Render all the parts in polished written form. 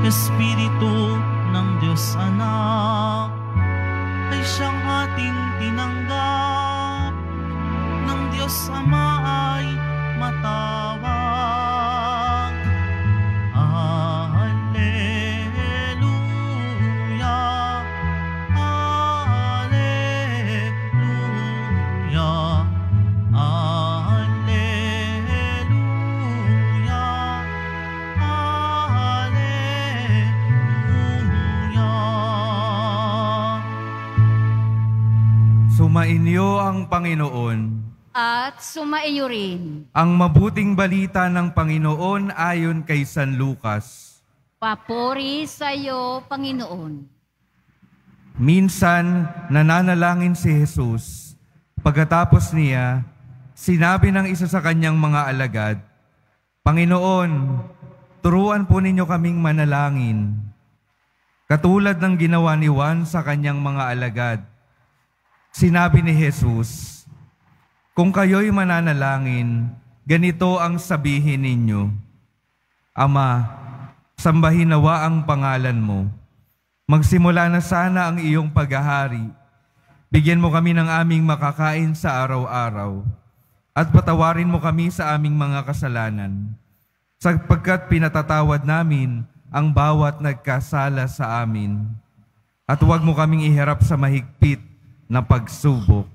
Espiritu ng Diyos Anak, ay siyang ating tinanggap, ng Diyos Ama ay matawag. Alleluia, Alleluia, Alleluia, Alleluia. Sumainyo ang Panginoon. At sumaiyo rin. Ang mabuting balita ng Panginoon ayon kay San Lucas. Papuri sa iyo, Panginoon. Minsan, nananalangin si Jesus. Pagkatapos niya, sinabi ng isa sa kanyang mga alagad, Panginoon, turuan po ninyo kaming manalangin. Katulad ng ginawa ni Juan sa kanyang mga alagad. Sinabi ni Jesus, kung kayo'y mananalangin, ganito ang sabihin ninyo, Ama, sambahin nawa ang pangalan mo. Magsimula na sana ang iyong paghahari. Bigyan mo kami ng aming makakain sa araw-araw. At patawarin mo kami sa aming mga kasalanan. Sapagkat pinatatawad namin ang bawat nagkasala sa amin. At huwag mo kaming iharap sa mahigpit na pagsubok.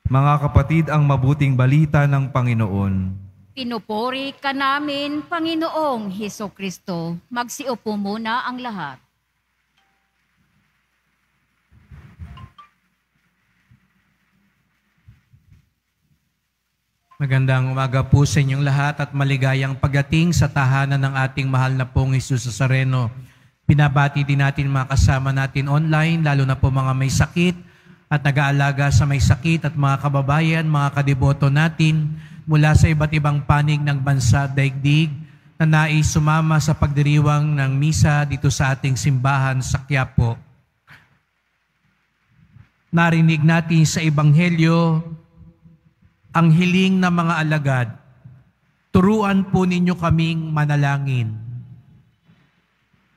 Mga kapatid, ang mabuting balita ng Panginoon. Pinupuri ka namin, Panginoong Hesukristo. Magsiupo muna ang lahat. Magandang umaga po sa inyong lahat at maligayang pagdating sa tahanan ng ating mahal na pong Jesus Nazareno. Pinabati din natin mga kasama natin online, lalo na po mga may sakit at nag-aalaga sa may sakit at mga kababayan, mga kadeboto natin mula sa iba't ibang panig ng bansa at daigdig na nais sumama sa pagdiriwang ng misa dito sa ating simbahan sa Quiapo. Narinig natin sa Ebanghelyo ang hiling ng mga alagad, turuan po ninyo kaming manalangin.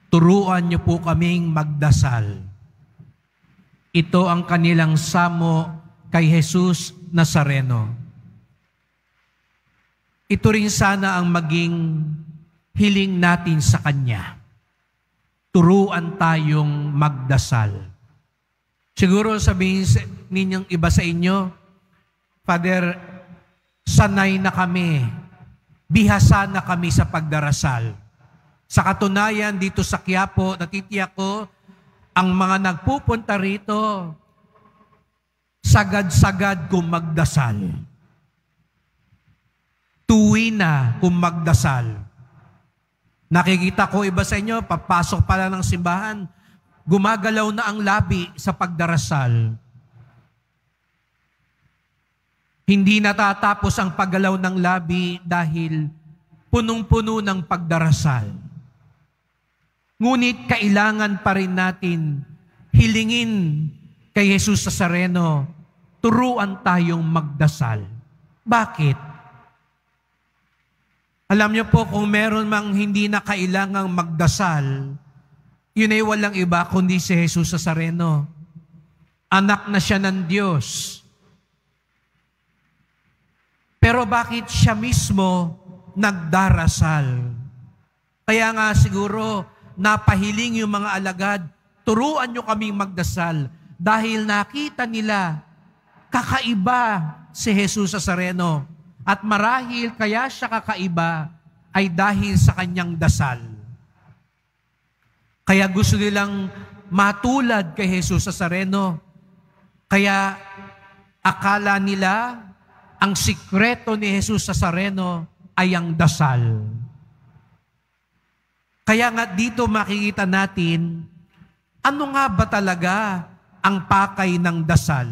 Turuan niyo po kaming magdasal. Ito ang kanilang samo kay Jesus Nazareno. Ito rin sana ang maging hiling natin sa Kanya. Turuan tayong magdasal. Siguro sabihin ninyong iba sa inyo, Father, sanay na kami, bihasa na kami sa pagdarasal. Sa katunayan, dito sa Quiapo, natitiyak ko, ang mga nagpupunta rito, sagad-sagad kung magdasal. Tuwi na kung magdasal. Nakikita ko iba sa inyo, papasok pala ng simbahan, gumagalaw na ang labi sa pagdarasal. Hindi natatapos ang paggalaw ng labi dahil punong-puno ng pagdarasal. Ngunit kailangan pa rin natin hilingin kay Jesus Nazareno, turuan tayong magdasal. Bakit? Alam niyo po, kung meron mang hindi na kailangang magdasal, yun ay walang iba kundi si Jesus Nazareno. Anak na siya ng Diyos. Pero bakit siya mismo nagdarasal? Kaya nga siguro, napahiling yung mga alagad, turuan nyo kaming magdasal dahil nakita nila kakaiba si Jesus Nazareno at marahil kaya siya kakaiba ay dahil sa kanyang dasal. Kaya gusto nilang matulad kay Jesus Nazareno. Kaya akala nila ang sikreto ni Jesus Nazareno ay ang dasal. Kaya nga dito makikita natin, ano nga ba talaga ang pakay ng dasal?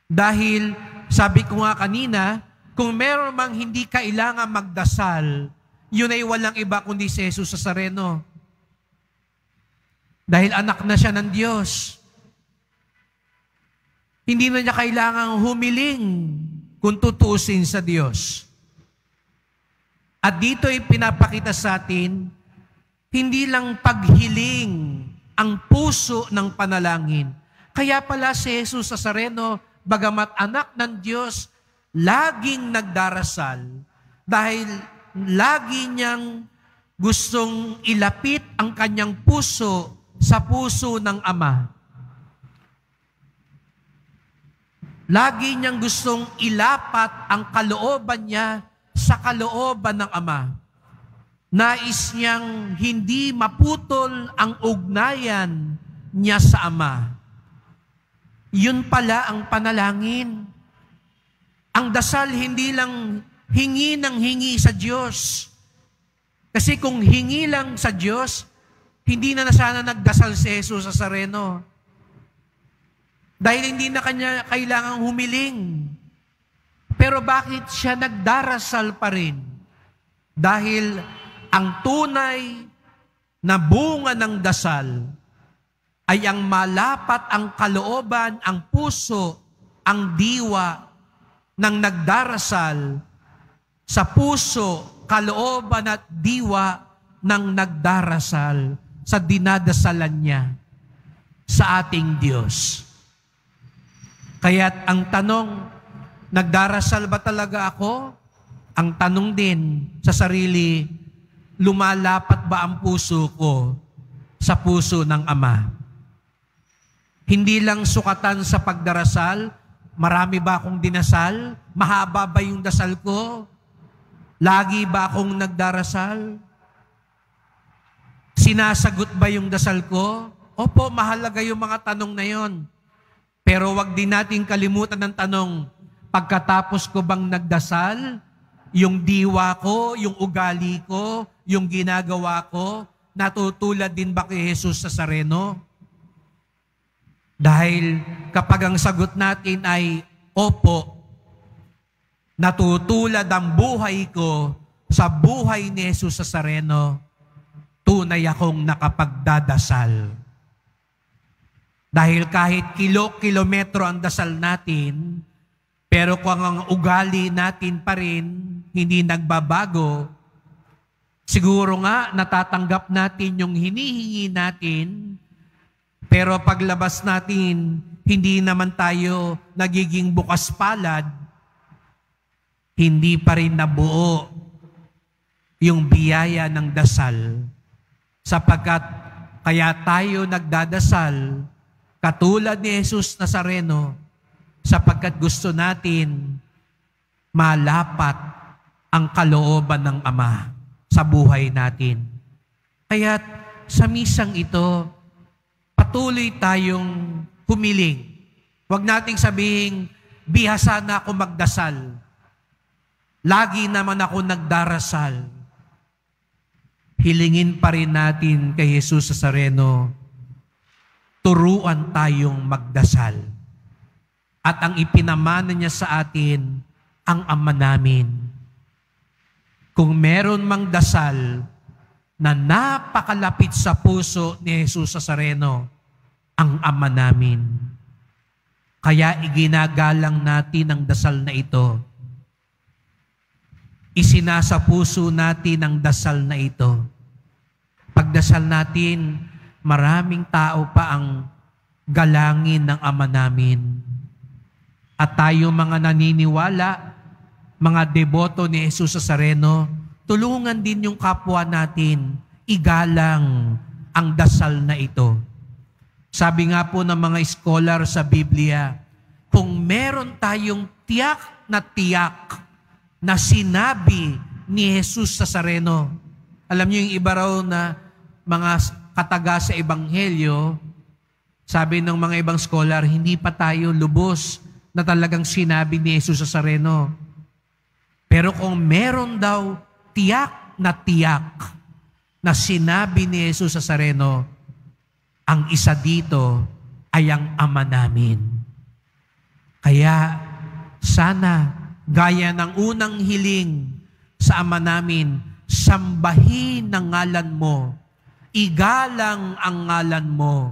Dahil, sabi ko nga kanina, kung meron mang hindi kailangan magdasal, yun ay walang iba kundi si Jesus Nazareno. Dahil anak na siya ng Diyos. Hindi na niya kailangang humiling kung tutusin sa Diyos. At dito ay pinapakita sa atin, hindi lang paghiling ang puso ng panalangin. Kaya pala si Jesus Nazareno, bagamat anak ng Diyos, laging nagdarasal dahil lagi niyang gustong ilapit ang kanyang puso sa puso ng Ama. Lagi niyang gustong ilapat ang kalooban niya sa kalooban ng Ama. Nais niyang hindi maputol ang ugnayan niya sa Ama. Yun pala ang panalangin. Ang dasal hindi lang hingi ng hingi sa Diyos. Kasi kung hingi lang sa Diyos, hindi na sana nagdasal si Jesus Nazareno. Dahil hindi na kanya kailangang humiling. Pero bakit siya nagdarasal pa rin? Dahil ang tunay na bunga ng dasal ay ang malapat ang kalooban, ang puso, ang diwa ng nagdarasal sa puso, kalooban at diwa ng nagdarasal sa dinadasalan niya sa ating Diyos. Kaya't ang tanong, nagdarasal ba talaga ako? Ang tanong din sa sarili, lumalapat ba ang puso ko sa puso ng Ama? Hindi lang sukatan sa pagdarasal, marami ba akong dinasal? Mahaba ba yung dasal ko? Lagi ba akong nagdarasal? Sinasagot ba yung dasal ko? Opo, mahalaga yung mga tanong na yon. Pero wag din natin kalimutan ng tanong, pagkatapos ko bang nagdasal, yung diwa ko, yung ugali ko, yung ginagawa ko, natutulad din ba kay Jesus Nazareno? Dahil kapag ang sagot natin ay, opo, natutulad ang buhay ko sa buhay ni Jesus Nazareno, tunay akong nakapagdadasal. Dahil kahit kilometro ang dasal natin, pero kung ang ugali natin pa rin hindi nagbabago, siguro nga natatanggap natin yung hinihingi natin, pero paglabas natin, hindi naman tayo nagiging bukas palad, hindi pa rin nabuo yung biyaya ng dasal. Sapagkat kaya tayo nagdadasal, katulad ni Jesus Nazareno, sapagkat gusto natin malapat ang kalooban ng Ama sa buhay natin. Kaya sa misang ito, patuloy tayong humiling. Huwag nating sabihin, bihasa na ako magdasal. Lagi naman ako nagdarasal. Hilingin pa rin natin kay Jesus Nazareno, turuan tayong magdasal. At ang ipinamana niya sa atin, ang Ama namin. Kung meron mang dasal na napakalapit sa puso ni Jesus Nazareno, ang Ama namin. Kaya iginagalang natin ang dasal na ito. Isinasa puso natin ang dasal na ito. Pagdasal natin, maraming tao pa ang galangin ng Ama namin. At tayo mga naniniwala, mga deboto ni Jesus Nazareno, tulungan din yung kapwa natin, igalang ang dasal na ito. Sabi nga po ng mga scholar sa Biblia, kung meron tayong tiyak na sinabi ni Jesus Nazareno, alam niyo yung iba raw na mga kataga sa Ebanghelyo, sabi ng mga ibang scholar, hindi pa tayo lubos na talagang sinabi ni Jesus Nazareno. Pero kung meron daw tiyak na sinabi ni Jesus Nazareno, ang isa dito ay ang Ama namin. Kaya sana, gaya ng unang hiling sa Ama namin, sambahin ang ngalan mo, igalang ang ngalan mo,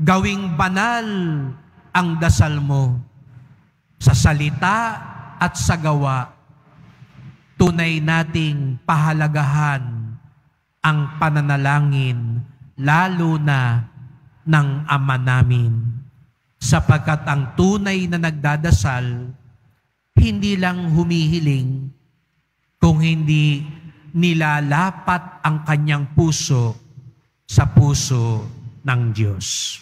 gawing banal ang dasal mo, sa salita at sa gawa, tunay nating pahalagahan ang pananalangin, lalo na ng Ama namin. Sapagkat ang tunay na nagdadasal, hindi lang humihiling, kung hindi nilalapat ang kanyang puso sa puso ng Diyos.